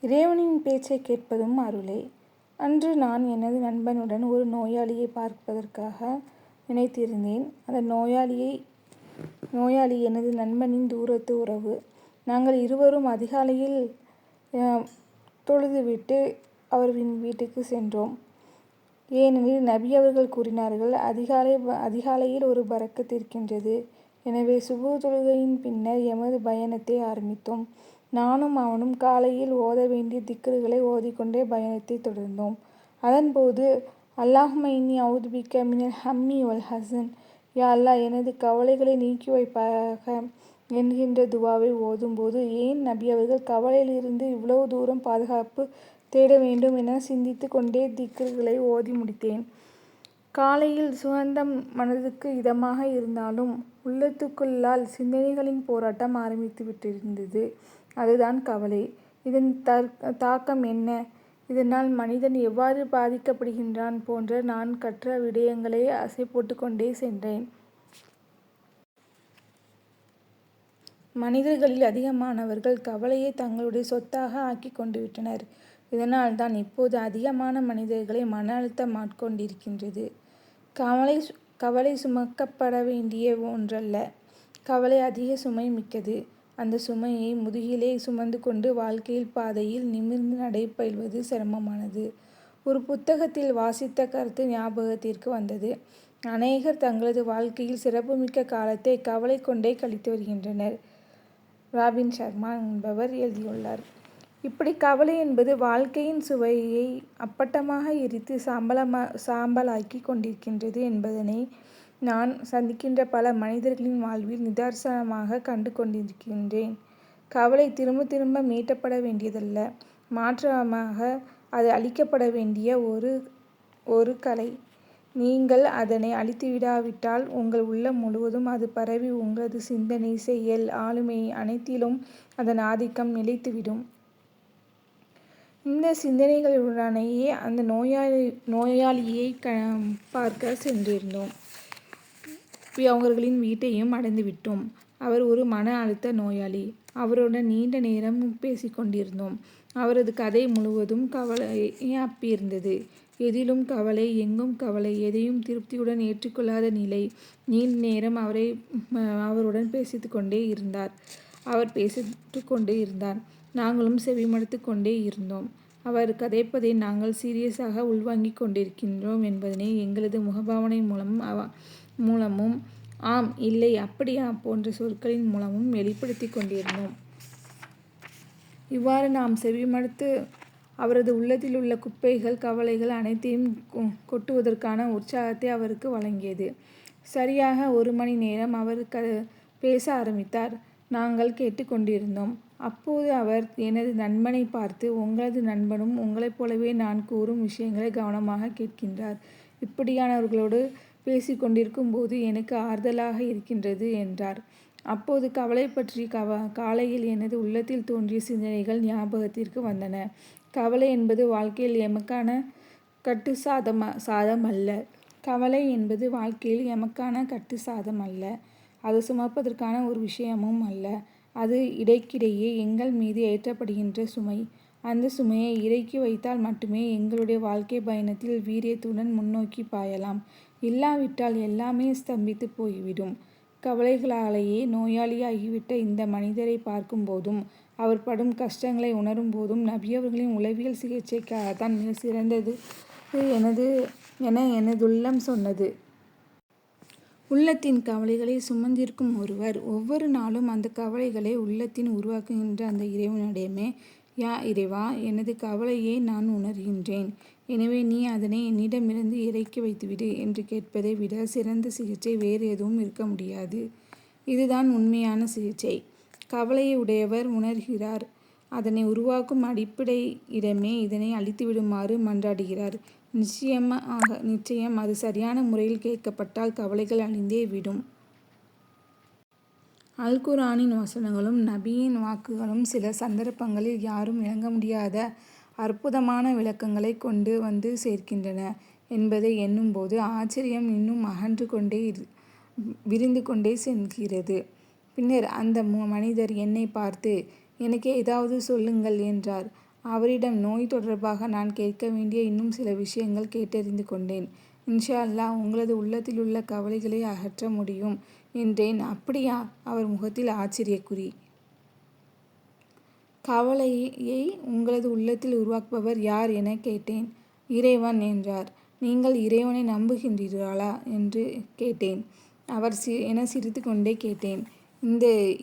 இறைவனின் பேச்சைக் கேட்பதும் அருளே. அன்று நான் எனது நண்பனுடன் ஒரு நோயாளியை பார்ப்பதற்காக நினைத்திருந்தேன். அந்த நோயாளி எனது நண்பனின் தூரத்து உறவு. நாங்கள் இருவரும் அதிகாலையில் தொழுதுவிட்டு அவர்களின் வீட்டுக்கு சென்றோம். ஏனெனில் நபி அவர்கள் கூறினார்கள், அதிகாலையில் ஒரு பரக்கத் இருக்கின்றது. எனவே சுபுஹ் தொழுகையின் பின்னர் எமது பயணத்தை ஆரம்பித்தோம். நானும் அவனும் காலையில் ஓத வேண்டிய திக்ருகளை ஓதிக்கொண்டே பயணத்தை தொடர்ந்தோம். அதன்போது அல்லாஹும்ம இன்னி அஊது பிக்க மினல் ஹம்மி வல் ஹஸன், யா அல்லாஹ் எனது கவலைகளை நீக்கி வைப்பாயாக என்கின்ற துவாவை ஓதும்போது, ஏன் நபி அவர்கள் கவலையிலிருந்து இவ்வளவு தூரம் பாதுகாப்பு தேட வேண்டும் என சிந்தித்து கொண்டே திக்ருகளை ஓதி முடித்தேன். காலையில் சுகந்தம் மனதுக்கு இதமாக இருந்தாலும் உள்ளத்துக்குள்ளால் சிந்தனைகளின் போராட்டம் ஆரம்பித்து விட்டிருந்தது. அதுதான் கவலை. இதன் தாக்கம் என்ன? இதனால் மனிதன் எவ்வாறு பாதிக்கப்படுகின்றான் போன்ற நான் கற்ற விடயங்களை அசை போட்டுக்கொண்டே சென்றேன். மனிதர்களில் அதிகமானவர்கள் கவலையை தங்களுடைய சொத்தாக ஆக்கிக் கொண்டுவிட்டனர். இதனால்தான் இப்போது அதிகமான மனிதர்களை மன அழுத்தம் ஆட்கொண்டிருக்கின்றது. கவலை சுமக்கப்பட வேண்டிய ஒன்றல்ல. கவலை அதிக சுமை மிக்கது. அந்த சுமையை முதுகிலே சுமந்து கொண்டு வாழ்க்கையில் பாதையில் நிமிர்ந்து நடை பயில்வது சிரமமானது. ஒரு புத்தகத்தில் வாசித்த கருத்து ஞாபகத்திற்கு வந்தது. அநேகர் தங்களது வாழ்க்கையில் சிறப்புமிக்க காலத்தை கவலை கொண்டே கழித்து வருகின்றனர். ராபின் ஷர்மா என்பவர் எழுதியுள்ளார். இப்படி கவலை என்பது வாழ்க்கையின் சுவையை அப்பட்டமாக எரித்து சாம்பலாக்கி கொண்டிருக்கின்றது என்பதனை நான் சந்திக்கின்ற பல மனிதர்களின் வாழ்வில் நிதர்சனமாக கண்டு கொண்டிருக்கின்றேன். கவலை திரும்ப திரும்ப மீட்டப்பட வேண்டியதல்ல, மாற்றமாக அது அழிக்கப்பட வேண்டிய ஒரு கலை. நீங்கள் அதனை அழித்துவிடாவிட்டால் உங்கள் உள்ளம் முழுவதும் அது பரவி உங்களது சிந்தனை, செயல், ஆளுமை அனைத்திலும் அதன் ஆதிக்கம் நிலைத்துவிடும். இந்த சிந்தனைகளுடனேயே அந்த நோயாளியை பார்க்க சென்றிருந்தோம். அவர்களின் வீட்டையும் அடைந்துவிட்டோம். அவர் ஒரு மன அழுத்த நோயாளி. அவருடன் நீண்ட நேரம் பேசிக்கொண்டிருந்தோம். அவரது கதை முழுவதும் கவலை அப்பியிருந்தது. எதிலும் கவலை, எங்கும் கவலை, எதையும் திருப்தியுடன் ஏற்றுக்கொள்ளாத நிலை. நீண்ட நேரம் அவருடன் பேசிக்கொண்டே இருந்தார். அவர் பேசிக்கொண்டே இருந்தார். நாங்களும் செவிமடுத்துக் கொண்டே இருந்தோம். அவர் கதைப்பதை நாங்கள் சீரியஸாக உள்வாங்கிக் கொண்டிருக்கின்றோம் என்பதனை எங்களது முகபாவனை மூலமும் ஆம், இல்லை, அப்படியா போன்ற சொற்களின் மூலமும் வெளிப்படுத்திக் கொண்டிருந்தோம். இவ்வாறு நாம் செவிமடுத்து அவரது உள்ளத்திலுள்ள குப்பைகள், கவலைகள் அனைத்தையும் கொட்டுவதற்கான உற்சாகத்தை அவருக்கு வழங்கியது. சரியாக 1 மணி நேரம் அவர் பேச ஆரம்பித்தார். நாங்கள் கேட்டுக்கொண்டிருந்தோம். அப்போது அவர் எனது நண்பனை பார்த்து, உங்களது நண்பனும் உங்களைப் போலவே நான் கூறும் விஷயங்களை கவனமாக கேட்கின்றார். இப்படியானவர்களோடு பேசிக்கொண்டிருக்கும் போது எனக்கு ஆறுதலாக இருக்கின்றது என்றார். அப்போது கவலை பற்றி காலையில் எனது உள்ளத்தில் தோன்றிய சிந்தனைகள் ஞாபகத்திற்கு வந்தன. கவலை என்பது வாழ்க்கையில் எமக்கான கட்டு சாதம் அல்ல. கவலை என்பது வாழ்க்கையில் எமக்கான கட்டு சாதம் அல்ல. அது சுமப்பதற்கான ஒரு விஷயமும் அல்ல. அது இடைக்கிடையே எங்கள் மீது ஏற்றப்படுகின்ற சுமை. அந்த சுமையை இறக்கி வைத்தால் மட்டுமே எங்களுடைய வாழ்க்கை பயணத்தில் வீரியத்துடன் முன்னோக்கி பாயலாம். இல்லாவிட்டால் எல்லாமே ஸ்தம்பித்து போய்விடும். கவலைகளாலேயே நோயாளியாகிவிட்ட இந்த மனிதரை பார்க்கும் போதும் அவர் படும் கஷ்டங்களை உணரும் போதும் நபியவர்களின் உளவியல் சிகிச்சைக்காகத்தான் மிக சிறந்தது என எனதுள்ளம் சொன்னது. உள்ளத்தின் கவலைகளை சுமந்திருக்கும் ஒருவர் ஒவ்வொரு நாளும் அந்த கவலைகளை உள்ளத்தின் உருவாக்குகின்ற அந்த இறைவனிடமே, யா இறைவா, எனது கவலையை நான் உணர்கின்றேன். எனவே நீ அதனை என்னிடமிருந்து இறக்கி வைத்துவிடு என்று கேட்பதை விட சிறந்த சிகிச்சை வேறு எதுவும் இருக்க முடியாது. இதுதான் உண்மையான சிகிச்சை. கவலையை உடையவர் உணர்கிறார். அதனை உருவாக்கும் அடிப்படை இடமே இதனை அழித்துவிடுமாறு மன்றாடுகிறார். நிச்சயம் அது சரியான முறையில் கேட்கப்பட்டால் கவலைகள் அழிந்தே விடும். அல் குர்ஆனின் வசனங்களும் நபியின் வாக்குகளும் சில சந்தர்ப்பங்களில் யாரும் விளங்க முடியாத அற்புதமான விளக்கங்களை கொண்டு வந்து சேர்க்கின்றன என்பதை எண்ணும்போது ஆச்சரியம் இன்னும் விரிந்து கொண்டே செல்கிறது. பின்னர் அந்த மனிதர் என்னை பார்த்து, எனக்கு ஏதாவது சொல்லுங்கள் என்றார். அவரிடம் நோய் தொடர்பாக நான் கேட்க வேண்டிய இன்னும் சில விஷயங்கள் கேட்டறிந்து கொண்டேன். இன்ஷா அல்லாஹ் உங்களது உள்ளத்திலுள்ள கவலைகளை அகற்ற முடியும் என்றேன். அப்படியா? அவர் முகத்தில் ஆச்சரியக்குறி. கவலையை உங்களது உள்ளத்தில் உருவாக்குபவர் யார் என கேட்டேன். இறைவன் என்றார். நீங்கள் இறைவனை நம்புகின்றீர்களா என்று கேட்டேன். அவர் என சிரித்து கொண்டே கேட்டேன்.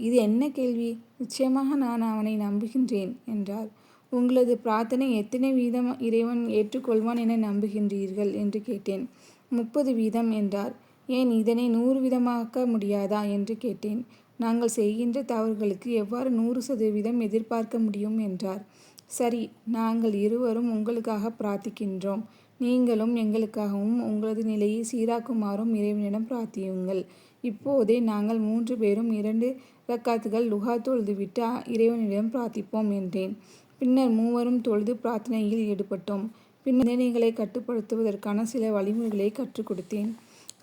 இது என்ன கேள்வி? நிச்சயமாக நான் அவனை நம்புகின்றேன் என்றார். உங்களது பிரார்த்தனை எத்தனை வீதம் இறைவன் ஏற்றுக்கொள்வான் என நம்புகின்றீர்கள் என்று கேட்டேன். 30 வீதம் என்றார். ஏன் இதனை 100 வீதமாக்க முடியாதா என்று கேட்டேன். நாங்கள் செய்கின்ற தவறுகளுக்கு எவ்வாறு 100% எதிர்பார்க்க முடியும் என்றார். சரி, நாங்கள் இருவரும் உங்களுக்காக பிரார்த்திக்கின்றோம். நீங்களும் எங்களுக்காகவும் உங்களது நிலையை சீராக்குமாறும் இறைவனிடம் பிரார்த்தியுங்கள். இப்போதே நாங்கள் 3 பேரும் 2 ரக்காத்துகள் லுஹா தொழுதுவிட்டு இறைவனிடம் பிரார்த்திப்போம் என்றேன். பின்னர் மூவரும் தொழுது பிரார்த்தனையில் ஈடுபட்டோம். பின்னர் சிந்தனைகளை கட்டுப்படுத்துவதற்கான சில வழிமுறைகளை கற்றுக் கொடுத்தேன்.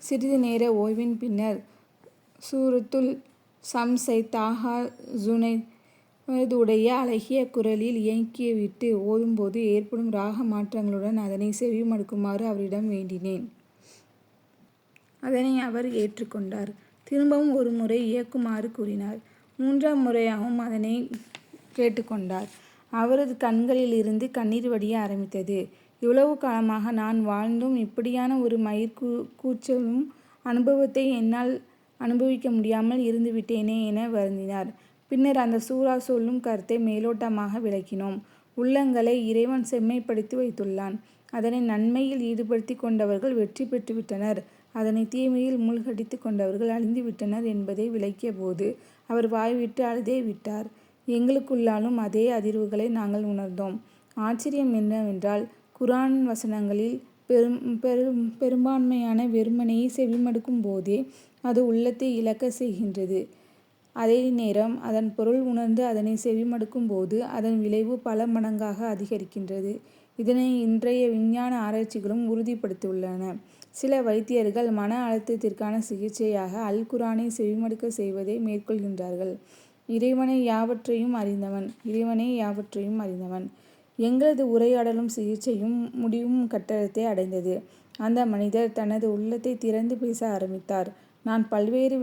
சிறிது நேர ஓய்வின் பின்னர் சூரத்துல் ஷம்ஸை தாஹா ஜுனைதுடைய அழகிய குரலில் இயக்கிவிட்டு ஓதும்போது ஏற்படும் ராக மாற்றங்களுடன் அதனை செவிமடுக்குமாறு அவரிடம் வேண்டினேன். அதனை அவர் ஏற்றுக்கொண்டார். திரும்பவும் ஒரு முறை இயக்குமாறு கூறினார். 3ஆம் முறையாகவும் அதனை கேட்டுக்கொண்டார். அவரது கண்களிலிருந்து கண்ணீர் வடிய ஆரம்பித்தது. இவ்வளவு காலமாக நான் வாழ்ந்தும் இப்படியான ஒரு கூச்சலும் அனுபவத்தை என்னால் அனுபவிக்க முடியாமல் இருந்துவிட்டேனே என வருந்தினார். பின்னர் அந்த சூரா சொல்லும் கருத்தை மேலோட்டமாக விளக்கினோம். உள்ளங்களை இறைவன் செம்மைப்படுத்தி வைத்துள்ளான். அதனை நன்மையில் ஈடுபடுத்தி கொண்டவர்கள் வெற்றி பெற்றுவிட்டனர். அதனை தீமையில் மூழ்கடித்து கொண்டவர்கள் அழிந்துவிட்டனர் என்பதை விளக்கிய போது அவர் வாய்விட்டு அழுதே விட்டார். எங்களுக்குள்ளாலும் அதே அதிர்வுகளை நாங்கள் உணர்ந்தோம். ஆச்சரியம் என்னவென்றால், குர்ஆன் வசனங்களில் பெரும்பான்மையான வெறுமனே செவிமடுக்கும் போதே அது உள்ளத்தை இழக்க செய்கின்றது. அதே நேரம் அதன் பொருள் உணர்ந்து அதனை செவிமடுக்கும் போது அதன் விளைவு பல மடங்காக அதிகரிக்கின்றது. இதனை இன்றைய விஞ்ஞான ஆராய்ச்சிகளும் உறுதிப்படுத்தியுள்ளன. சில வைத்தியர்கள் மன அழுத்தத்திற்கான சிகிச்சையாக அல் குர்ஆனை செவிமடுக்க செய்வதை மேற்கொள்கின்றார்கள். இறைவனே யாவற்றையும் அறிந்தவன். எங்களது உரையாடலும் சிகிச்சையும் முடிவும் கட்டத்தை அடைந்தது. அந்த மனிதர் தனது உள்ளத்தை திறந்து பேச ஆரம்பித்தார். நான் பல்வேறு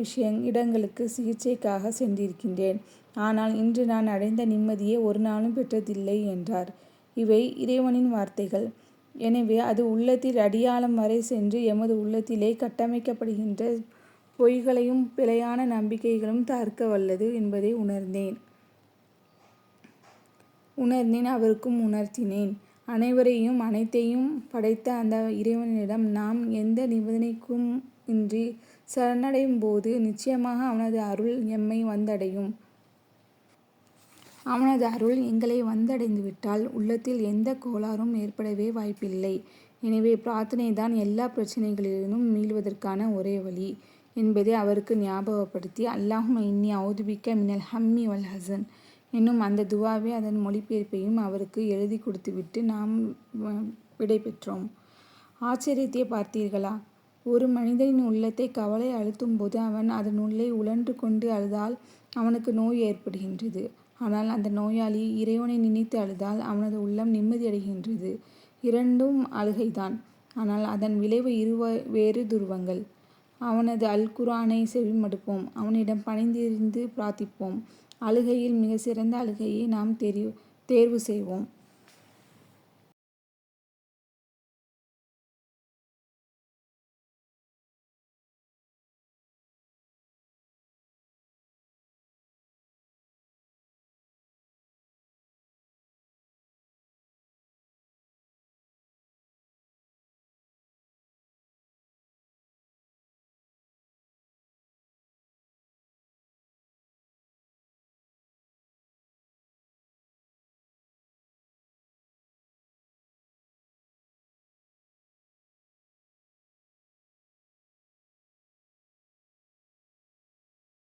இடங்களுக்கு சிகிச்சைக்காக சென்றிருக்கின்றேன். ஆனால் இன்று நான் அடைந்த நிம்மதியை ஒரு நாளும் பெற்றதில்லை என்றார். இவை இறைவனின் வார்த்தைகள். எனவே அது உள்ளத்தில் அடியாழம் வரை சென்று எமது உள்ளத்திலே கட்டமைக்கப்படுகின்ற பொய்களையும் பிழையான நம்பிக்கைகளும் தகர்க்க வல்லது என்பதை உணர்ந்தேன். அவருக்கும் உணர்த்தினேன். அனைவரையும் அனைத்தையும் படைத்த அந்த இறைவனிடம் நாம் எந்த நிபந்தனைக்கும் இன்றி சரணடையும் போது நிச்சயமாக அவனது அருள் எம்மை வந்தடையும். அவனது அருள் எங்களை வந்தடைந்துவிட்டால் உள்ளத்தில் எந்த கோளாறும் ஏற்படவே வாய்ப்பில்லை. எனவே பிரார்த்தனைதான் எல்லா பிரச்சினைகளிலிருந்தும் மீள்வதற்கான ஒரே வழி என்பதை அவருக்கு ஞாபகப்படுத்தி, அல்லாஹும்ம இன்னி அஊதுபிக்க மினல் ஹம்மி வல் ஹஸன் என்னும் அந்த துஆவை அதன் மொழிபெயர்ப்பையும் அவருக்கு எழுதி கொடுத்துவிட்டு நாம் விடைபெற்றோம். ஆச்சரியத்தை பார்த்தீர்களா? ஒரு மனிதனின் உள்ளத்தை கவலை அழுத்தும்போது அவன் அதனுள்ளே உழன்று கொண்டு அழுதால் அவனுக்கு நோய் ஏற்படுகின்றது. ஆனால் அந்த நோயாளி இறைவனை நினைத்து அழுதால் அவனது உள்ளம் நிம்மதியடைகின்றது. இரண்டும் அழுகைதான். ஆனால் அதன் விளைவு வேறு துருவங்கள். அவனது அல் குர்ஆனை செவிமடுப்போம். அவனிடம் பணிந்திருந்து பிரார்த்திப்போம். அழுகையில் மிக சிறந்த அழுகையை நாம் தேர்வு செய்வோம்.